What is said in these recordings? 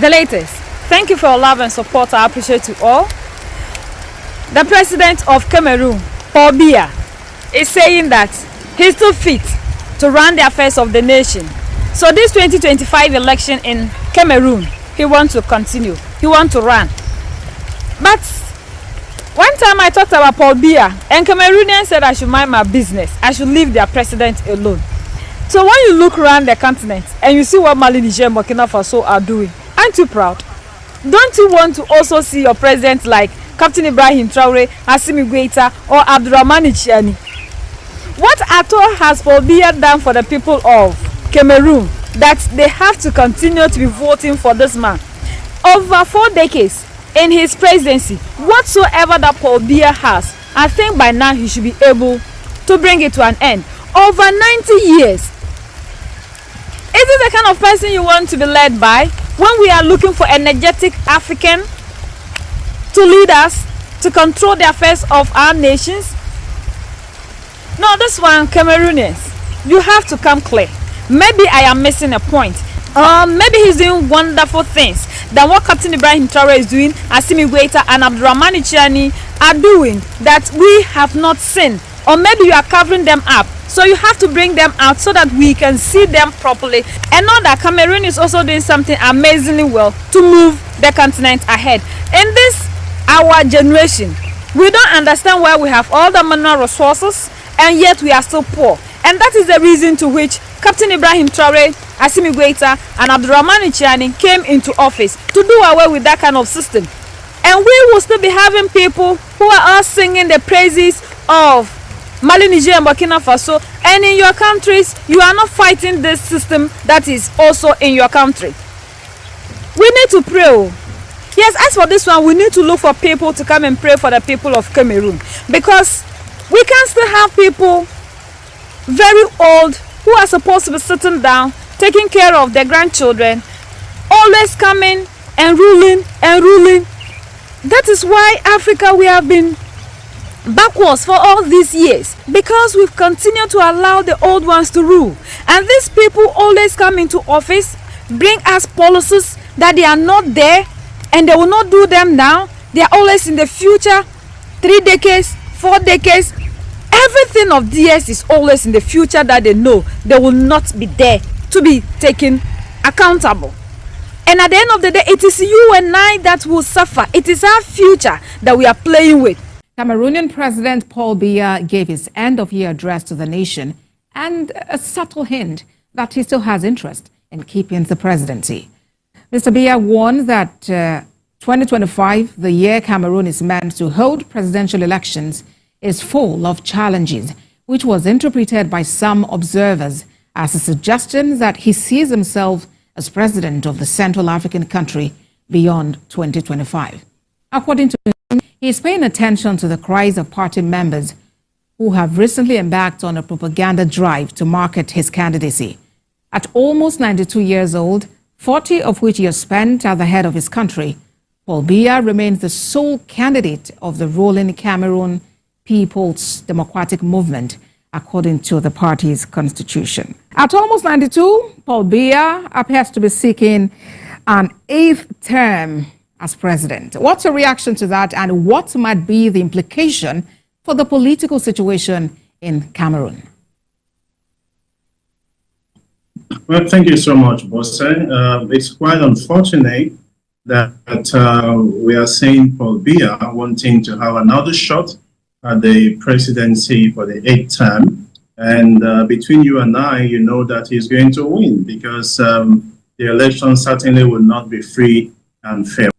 The latest. Thank you for your love and support. I appreciate you all. The president of Cameroon, Paul Biya, is saying that he's too fit to run the affairs of the nation. So this 2025 election in Cameroon, he wants to continue. He wants to run. But one time I talked about Paul Biya, and Cameroonians said I should mind my business. I should leave their president alone. So when you look around the continent and you see what Mali, Niger, and Burkina Faso are doing, aren't you proud? Don't you want to also see your president like Captain Ibrahim Traore, Assimi Goïta, or Abdourahamane Tchiani? What at all has Paul Biya done for the people of Cameroon that they have to continue to be voting for this man? Over 4 decades in his presidency, whatsoever that Paul Biya has, I think by now he should be able to bring it to an end. Over 90 years. Is it the kind of person you want to be led by when we are looking for energetic African to lead us, to control the affairs of our nations? No, this one, Cameroonians, you have to come clear. Maybe I am missing a point. Maybe he's doing wonderful things than what Captain Ibrahim Traore is doing, Assimi Goïta and Abdourahamane Tchiani are doing that we have not seen. Or maybe you are covering them up. So you have to bring them out so that we can see them properly. And know that Cameroon is also doing something amazingly well to move the continent ahead. In this, our generation, we don't understand why we have all the mineral resources and yet we are still poor. And that is the reason to which Captain Ibrahim Traore, Assimi Goïta and Abdourahamane Tchiani came into office to do away with that kind of system. And we will still be having people who are all singing the praises of Mali, Niger, and Burkina Faso, and in your countries, you are not fighting this system that is also in your country. We need to pray. Yes, as for this one, we need to look for people to come and pray for the people of Cameroon, because we can still have people very old who are supposed to be sitting down, taking care of their grandchildren, always coming and ruling and ruling. That is why Africa, we have been backwards for all these years, because we've continued to allow the old ones to rule. And these people always come into office, bring us policies that they are not there and they will not do them now. They are always in the future, 3 decades, 4 decades. Everything of theirs is always in the future that they know they will not be there to be taken accountable. And at the end of the day, it is you and I that will suffer. It is our future that we are playing with. Cameroonian President Paul Biya gave his end-of-year address to the nation and a subtle hint that he still has interest in keeping the presidency. Mr. Biya warned that 2025, the year Cameroon is meant to hold presidential elections, is full of challenges, which was interpreted by some observers as a suggestion that he sees himself as president of the Central African country beyond 2025. According to him, he is paying attention to the cries of party members who have recently embarked on a propaganda drive to market his candidacy. At almost 92 years old, 40 of which he has spent at the head of his country, Paul Biya remains the sole candidate of the ruling Cameroon People's Democratic Movement, according to the party's constitution. At almost 92, Paul Biya appears to be seeking an 8th term as president. What's your reaction to that, and what might be the implication for the political situation in Cameroon? Well, thank you so much, Bose. It's quite unfortunate that we are seeing Paul Biya wanting to have another shot at the presidency for the 8th term. And between you and I, you know that he's going to win, because the election certainly will not be free and fair.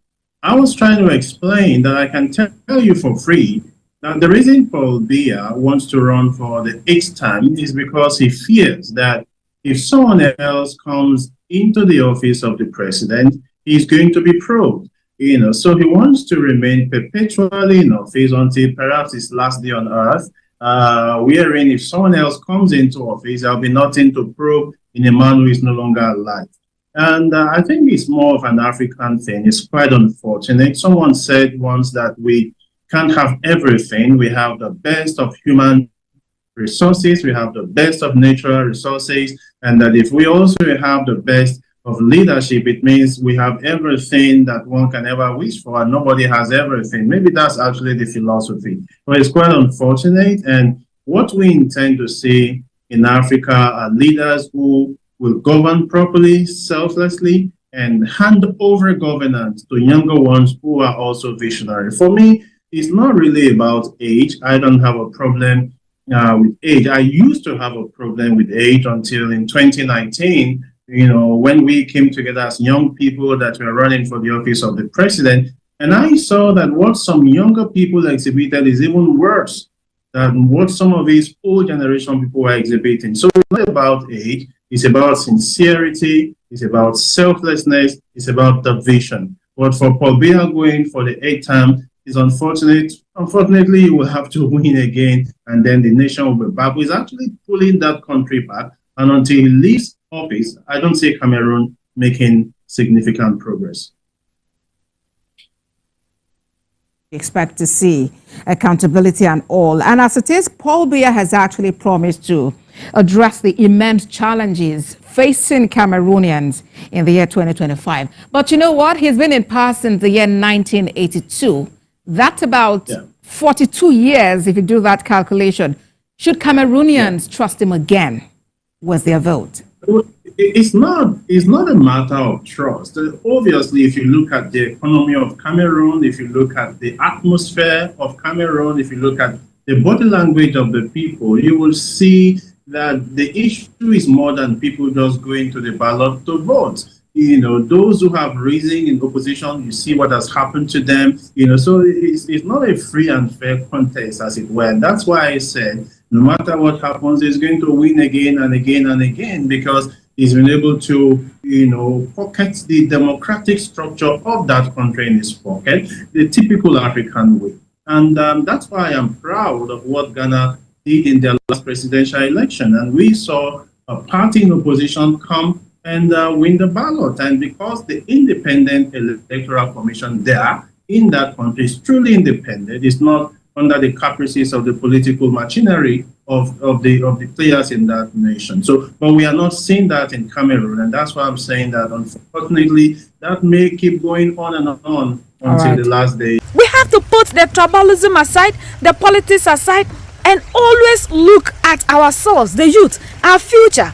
I was trying to explain that I can tell you for free that the reason Paul Biya wants to run for the 8th term is because he fears that if someone else comes into the office of the president, he's going to be probed. So he wants to remain perpetually in office until perhaps his last day on earth, wherein if someone else comes into office, there'll be nothing to probe in a man who is no longer alive. And I think it's more of an African thing. It's quite unfortunate. Someone said once that we can't have everything. We have the best of human resources. We have the best of natural resources. And that if we also have the best of leadership, it means we have everything that one can ever wish for, and nobody has everything. Maybe that's actually the philosophy. But it's quite unfortunate. And what we intend to see in Africa are leaders who will govern properly, selflessly, and hand over governance to younger ones who are also visionary. For me, it's not really about age. I don't have a problem with age. I used to have a problem with age until in 2019, when we came together as young people that were running for the office of the president. And I saw that what some younger people exhibited is even worse than what some of these old generation people were exhibiting. So it's not about age. It's about sincerity. It's about selflessness. It's about the vision. But for Paul Biya going for the 8th term is unfortunate. Unfortunately, he will have to win again, and then the nation will be back. He's actually pulling that country back. And until he leaves office, I don't see Cameroon making significant progress. Expect to see accountability and all. And as it is, Paul Biya has actually promised to address the immense challenges facing Cameroonians in the year 2025. But you know what? He's been in power since the year 1982. That's about 42 years, if you do that calculation. Should Cameroonians trust him again with their vote? It's not a matter of trust. Obviously, if you look at the economy of Cameroon, if you look at the atmosphere of Cameroon, if you look at the body language of the people, you will see that the issue is more than people just going to the ballot to vote. Those who have risen in opposition, you see what has happened to them. So it's not a free and fair contest, as it were. And that's why I said, no matter what happens, he's going to win again and again and again, because he's been able to, pocket the democratic structure of that country in his pocket, the typical African way. And that's why I am proud of what Ghana did in their last presidential election. And we saw a party in opposition come and win the ballot. And because the Independent Electoral Commission there in that country is truly independent, it's not under the caprices of the political machinery of the players in that nation. So, but we are not seeing that in Cameroon, and that's why I'm saying that unfortunately that may keep going on and on until the last day. We have to put the tribalism aside, the politics aside, and always look at ourselves, the youth, our future,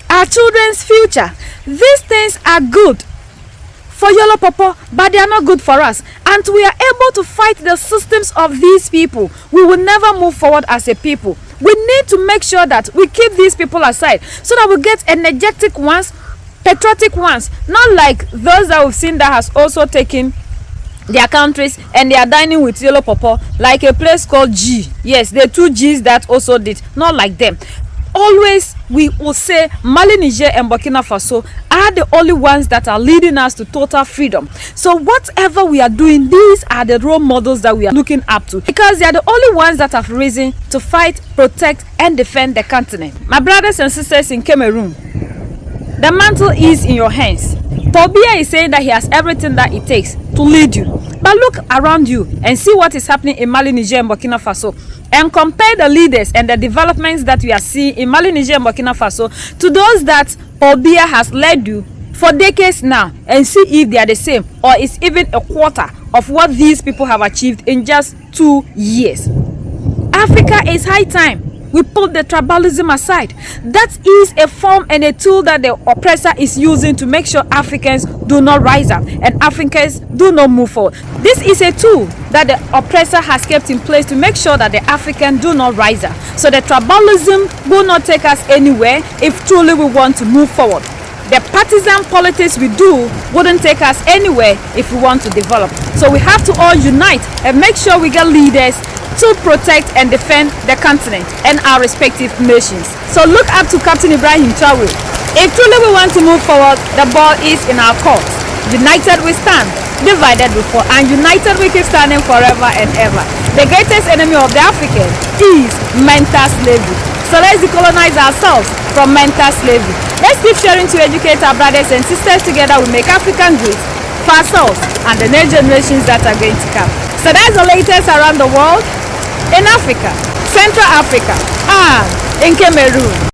our children's future. These things are good for Yellow Papa, but they are not good for us. And we are able to fight the systems of these people. We will never move forward as a people. We need to make sure that we keep these people aside so that we get energetic ones, patriotic ones, not like those that we've seen that has also taken their countries and they are dining with Yellow Papa, like a place called G. Yes, the 2 G's that also did, not like them. Always we will say Mali, Niger and Burkina Faso are the only ones that are leading us to total freedom. So whatever we are doing, these are the role models that we are looking up to, because they are the only ones that have risen to fight, protect and defend the continent. My brothers and sisters in Cameroon, the mantle is in your hands. Paul Biya is saying that he has everything that it takes to lead you. But look around you and see what is happening in Mali, Niger and Burkina Faso, and compare the leaders and the developments that we are seeing in Mali, Niger and Burkina Faso to those that Paul Biya has led you for decades now, and see if they are the same or it's even a quarter of what these people have achieved in just 2 years. Africa, is high time we put the tribalism aside. That is a form and a tool that the oppressor is using to make sure Africans do not rise up and Africans do not move forward. This is a tool that the oppressor has kept in place to make sure that the African do not rise up. So the tribalism will not take us anywhere if truly we want to move forward. The partisan politics we do wouldn't take us anywhere if we want to develop. So we have to all unite and make sure we get leaders to protect and defend the continent and our respective nations. So look up to Captain Ibrahim Traore. If truly we want to move forward, the ball is in our court. United we stand, divided we fall, and united we keep standing forever and ever. The greatest enemy of the African is mental slavery. So let's decolonize ourselves from mental slavery. Let's keep sharing to educate our brothers and sisters. Together we make African great for ourselves and the next generations that are going to come. So that's the latest around the world, in Africa, Central Africa, and in Cameroon.